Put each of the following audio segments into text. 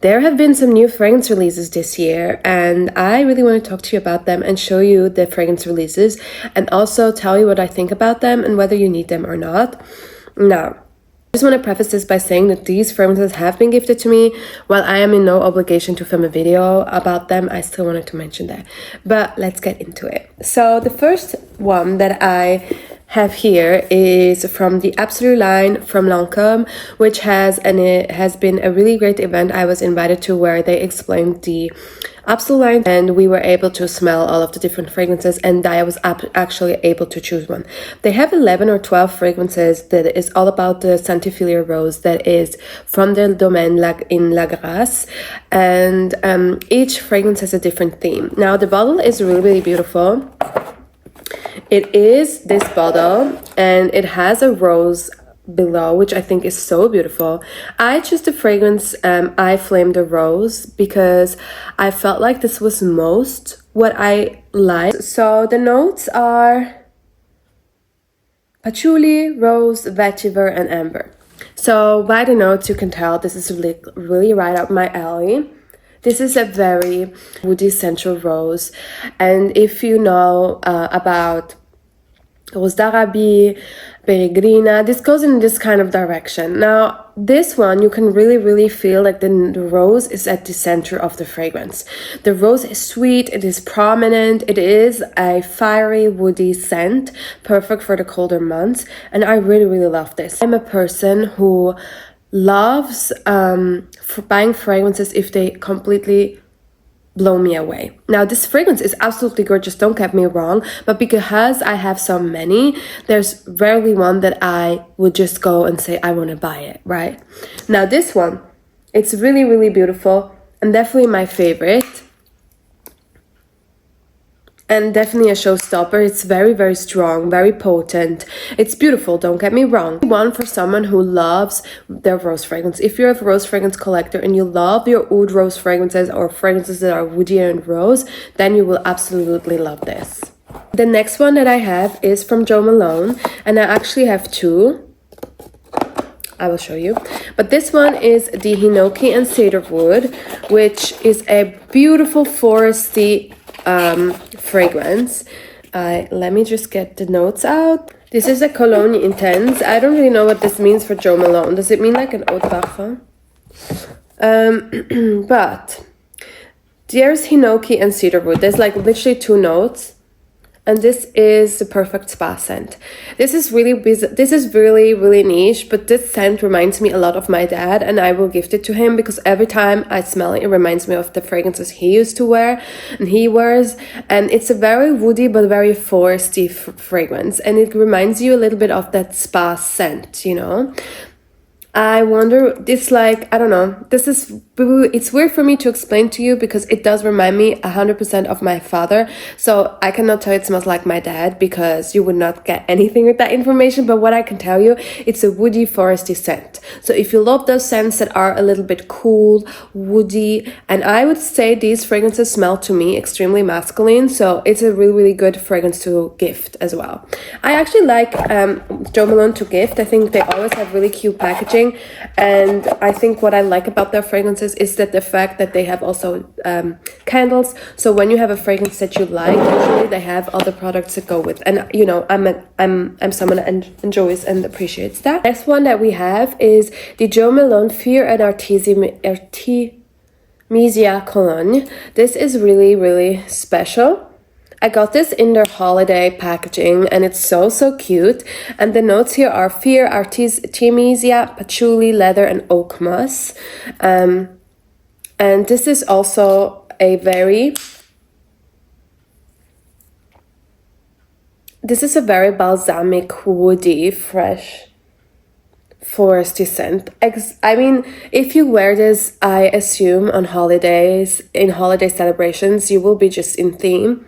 There have been some new fragrance releases this year, and I really want to talk to you about them and show you the fragrance releases and also tell you what I think about them and whether you need them or not. Now, I just want to preface this by saying that these fragrances have been gifted to me. While I am in no obligation to film a video about them, I still wanted to mention that. But let's get into it. So the first one that I have here is from the Absolute line from Lancôme, which it has been a really great event I was invited to, where they explained the Absolute line and we were able to smell all of the different fragrances, and I was actually able to choose one. They have 11 or 12 fragrances that is all about the Saint-Hyacinthe rose that is from their domain in La Grasse, and each fragrance has a different theme. Now the bottle is really, really beautiful. It is this bottle and it has a rose below, which I think is so beautiful. I chose the fragrance I Flame the Rose because I felt like this was most what I like. So the notes are patchouli, rose, vetiver, and amber. So by the notes you can tell this is really right up my alley. This is a very woody central rose, and if you know about Rose d'Arabie, Peregrina, this goes in this kind of direction. Now, this one, you can really feel like the rose is at the center of the fragrance. The rose is sweet, it is prominent, it is a fiery, woody scent, perfect for the colder months, and I really love this. I'm a person who loves buying fragrances if they completely blow me away. Now this fragrance is absolutely gorgeous, don't get me wrong, but because I have so many, there's rarely one that I would just go and say I want to buy it, right? Now this one, it's really beautiful and definitely my favorite. And definitely a showstopper. It's very strong, very potent. It's beautiful, don't get me wrong. One for someone who loves their rose fragrance. If you're a rose fragrance collector and you love your oud rose fragrances or fragrances that are woody and rose, then you will absolutely love this. The next one that I have is from Jo Malone, and I actually have two. I will show you. But this one is the Hinoki and Cedarwood, which is a beautiful foresty fragrance. Let me just get the notes out. This is a Cologne Intense. I don't really know what this means for Jo Malone. Does it mean like an eau de parfum? But there's Hinoki and Cedarwood. There's like literally two notes. And this is the perfect spa scent. This is really niche, but this scent reminds me a lot of my dad, and I will gift it to him because every time I smell it, it reminds me of the fragrances he used to wear and he wears. And it's a very woody but very foresty fragrance, and it reminds you a little bit of that spa scent, you know. I wonder, it's like, I don't know, it's weird for me to explain to you because it does remind me 100% of my father. So I cannot tell you it smells like my dad because you would not get anything with that information. But what I can tell you, it's a woody, foresty scent. So if you love those scents that are a little bit cool, woody, and I would say these fragrances smell to me extremely masculine. So it's a really good fragrance to gift as well. I actually like Jo Malone to gift. I think they always have really cute packaging. And I think what I like about their fragrances is that the fact that they have also candles. So when you have a fragrance that you like, usually they have other products that go with. And you know, I'm someone that enjoys and appreciates that. Next one that we have is the Jo Malone Fear and Artemisia Cologne. This is really special. I got this in their holiday packaging and it's so cute. And the notes here are fear, artemisia, patchouli, leather, and oak moss. And this is also a very balsamic, woody, fresh, foresty scent. I mean, if you wear this, I assume on holidays, in holiday celebrations, you will be just in theme.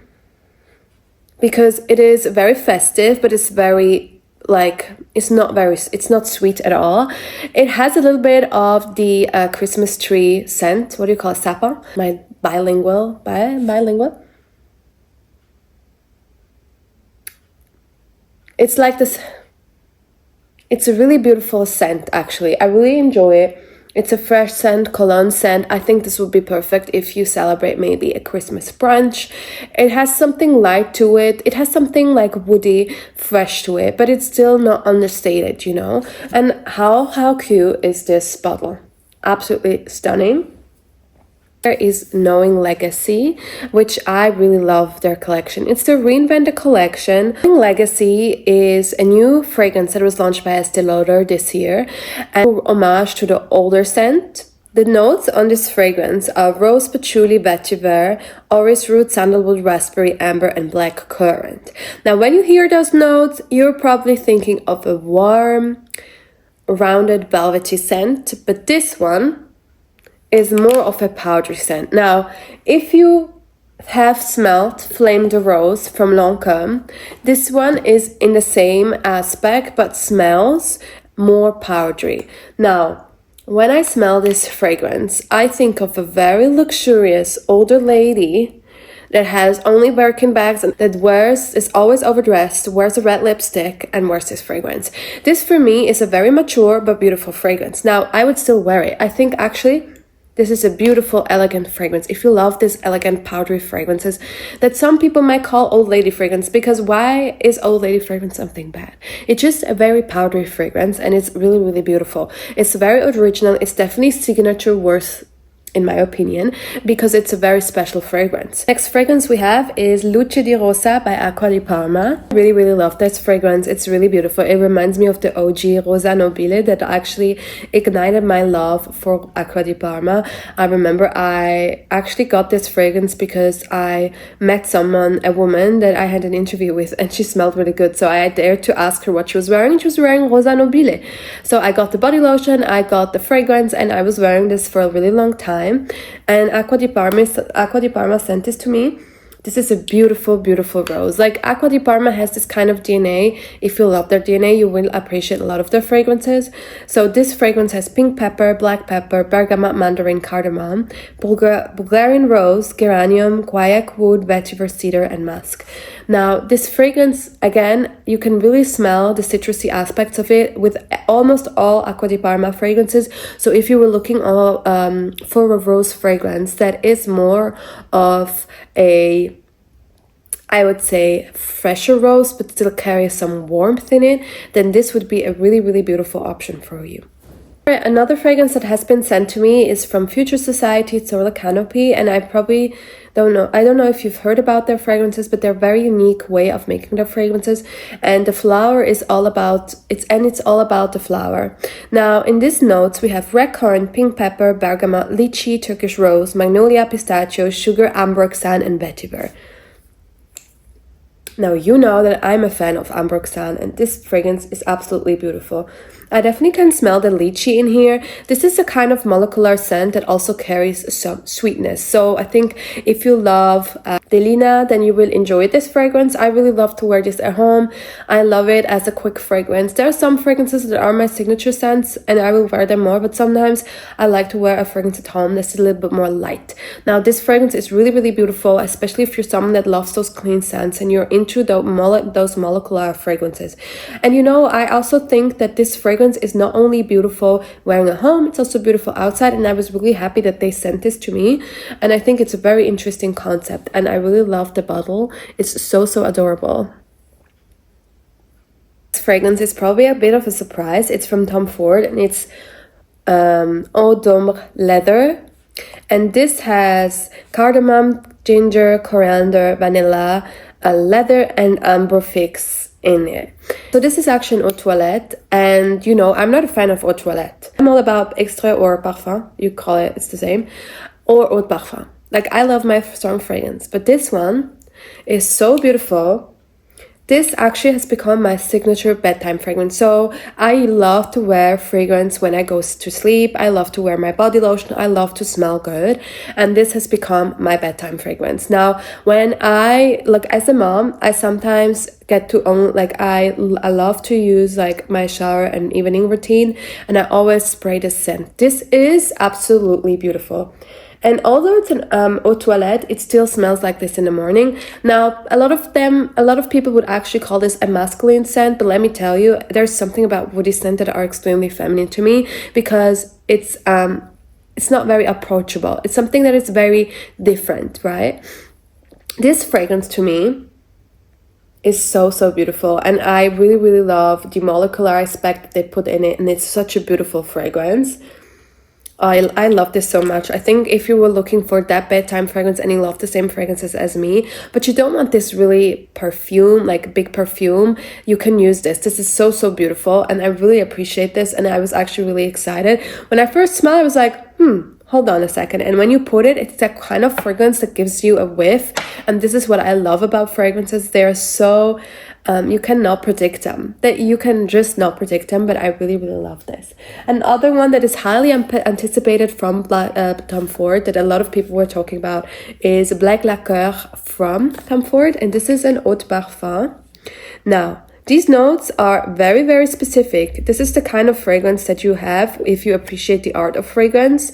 Because it is very festive, but it's very, like, it's not sweet at all. It has a little bit of the Christmas tree scent. What do you call it? Sapin? My bilingual? It's like this. It's a really beautiful scent, actually. I really enjoy it. It's a fresh scent, cologne scent. I think this would be perfect if you celebrate maybe a Christmas brunch. It has something light to it. It has something like woody, fresh to it, but it's still not understated, you know? And how cute is this bottle? Absolutely stunning. There is Knowing Legacy, which I really love their collection. It's the Reinvented collection. Knowing Legacy is a new fragrance that was launched by Estée Lauder this year, and homage to the older scent. The notes on this fragrance are rose, patchouli, vetiver, orris root, sandalwood, raspberry, amber, and black currant. Now, when you hear those notes, you're probably thinking of a warm, rounded, velvety scent, but this one is more of a powdery scent. Now, if you have smelled Flame de Rose from Lancôme, this one is in the same aspect but smells more powdery. Now, when I smell this fragrance, I think of a very luxurious older lady that has only Birkin bags and that is always overdressed, wears a red lipstick, and wears this fragrance. This for me is a very mature but beautiful fragrance. Now, I would still wear it. I think actually this is a beautiful, elegant fragrance. If you love this elegant, powdery fragrances that some people might call old lady fragrance, because why is old lady fragrance something bad? It's just a very powdery fragrance and it's really, really beautiful. It's very original. It's definitely signature worth, in my opinion, because it's a very special fragrance. Next fragrance we have is Luce di Rosa by Acqua di Parma. I really, really love this fragrance. It's really beautiful. It reminds me of the OG Rosa Nobile that actually ignited my love for Acqua di Parma. I remember I actually got this fragrance because I met someone, a woman that I had an interview with, and she smelled really good. So I dared to ask her what she was wearing. She was wearing Rosa Nobile. So I got the body lotion, I got the fragrance, and I was wearing this for a really long time. And Acqua di Parma sent this to me. This is a beautiful, beautiful rose. Like, Acqua di Parma has this kind of DNA. If you love their DNA, you will appreciate a lot of their fragrances. So this fragrance has pink pepper, black pepper, bergamot, mandarin, cardamom, Bulgarian rose, geranium, guaiac wood, vetiver, cedar, and musk. Now, this fragrance, again, you can really smell the citrusy aspects of it with almost all Acqua di Parma fragrances. So if you were looking for a rose fragrance that is more of a, I would say, fresher rose, but still carries some warmth in it, then this would be a really, really beautiful option for you. Another fragrance that has been sent to me is from Future Society. It's called Canopy, and I don't know if you've heard about their fragrances, but they're a very unique way of making their fragrances, and the flower is all about it's all about the flower. Now, in these notes we have red currant, pink pepper, bergamot, lychee, Turkish rose, magnolia, pistachio, sugar, ambroxan, and vetiver. Now, you know that I'm a fan of ambroxan, and this fragrance is absolutely beautiful. I definitely can smell the lychee in here. This is a kind of molecular scent that also carries some sweetness. So I think if you love Delina, then you will enjoy this fragrance. I really love to wear this at home. I love it as a quick fragrance. There are some fragrances that are my signature scents and I will wear them more, but sometimes I like to wear a fragrance at home that's a little bit more light. Now, this fragrance is really, really beautiful, especially if you're someone that loves those clean scents and you're into those molecular fragrances. And you know, I also think that this fragrance is not only beautiful wearing at home, it's also beautiful outside, and I was really happy that they sent this to me, and I think it's a very interesting concept, and I really love the bottle. It's so adorable. This fragrance is probably a bit of a surprise. It's from Tom Ford, and it's Eau d'Ombre Leather, and this has cardamom, ginger, coriander, vanilla, leather, and amber fix in it. So this is actually an eau de toilette, and you know, I'm not a fan of eau de toilette. I'm all about extrait or parfum, you call it, it's the same, or eau de parfum. Like, I love my strong fragrance, but this one is so beautiful. This actually has become my signature bedtime fragrance. So I love to wear fragrance when I go to sleep. I love to wear my body lotion. I love to smell good. And this has become my bedtime fragrance. Now, when as a mom, I sometimes get to own, I love to use my shower and evening routine. And I always spray this scent. This is absolutely beautiful. And although it's an eau toilette, it still smells like this in the morning. Now, a lot of people would actually call this a masculine scent, but let me tell you, there's something about woody scent that are extremely feminine to me, because it's not very approachable. It's something that is very different, right? This fragrance to me is so beautiful, and I really love the molecular aspect that they put in it, and it's such a beautiful fragrance. I love this so much. I think if you were looking for that bedtime fragrance and you love the same fragrances as me, but you don't want this really perfume, like big perfume, you can use this. This is so beautiful, and I really appreciate this, and I was actually really excited. When I first smelled it, I was like, hold on a second. And when you put it, it's that kind of fragrance that gives you a whiff. And this is what I love about fragrances. They're so, you cannot predict them. That you can just not predict them, but I really love this. Another one that is highly anticipated from Tom Ford, that a lot of people were talking about, is Black Lacquer from Tom Ford. And this is an eau de parfum. Now, these notes are very specific. This is the kind of fragrance that you have if you appreciate the art of fragrance.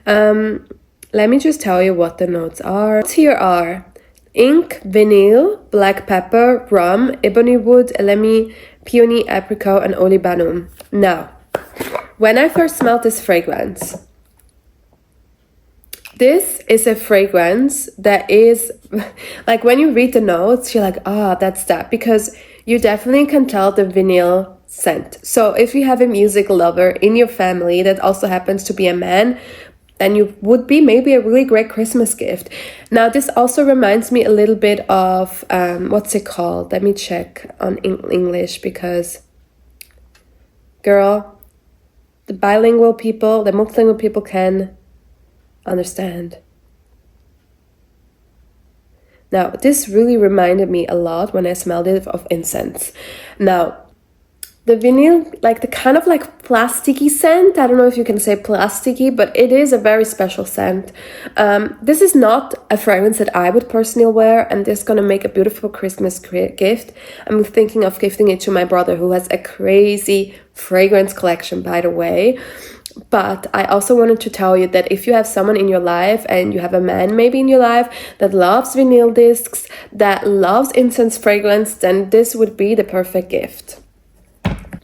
Let me just tell you what the notes are. Here are ink, vanille, black pepper, rum, ebony wood, elemi, peony, apricot, and olibanum. Now, when I first smelled this fragrance, this is a fragrance that is, like when you read the notes, you're like, that's that, because you definitely can tell the vanille scent. So if you have a music lover in your family that also happens to be a man, then you would be maybe a really great Christmas gift. Now, this also reminds me a little bit of, what's it called? Let me check on English, because, girl, the multilingual people can understand. Now, this really reminded me a lot when I smelled it of incense. Now, the vanille, like the kind of like plasticky scent, I don't know if you can say plasticky, but it is a very special scent. This is not a fragrance that I would personally wear, and this is going to make a beautiful Christmas gift. I'm thinking of gifting it to my brother, who has a crazy fragrance collection, by the way. But I also wanted to tell you that if you have someone in your life, and you have a man maybe in your life that loves vinyl discs, that loves incense fragrance, then this would be the perfect gift.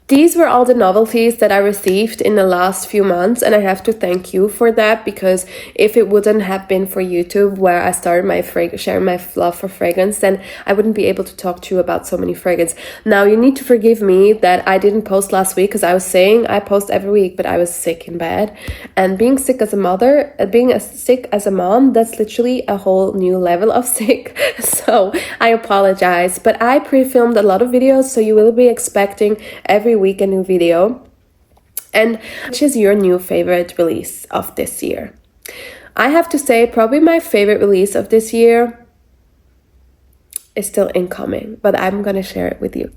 These were all the novelties that I received in the last few months, and I have to thank you for that, because if it wouldn't have been for YouTube, where I started my sharing my love for fragrance, then I wouldn't be able to talk to you about so many fragrances. Now, you need to forgive me that I didn't post last week, because I was saying I post every week, but I was sick in bed. And being sick as a mother, sick as a mom, that's literally a whole new level of sick. So I apologize, but I pre-filmed a lot of videos, so you will be expecting every week a new video. And which is your new favorite release of this year? I have to say, probably my favorite release of this year is still incoming, but I'm gonna share it with you.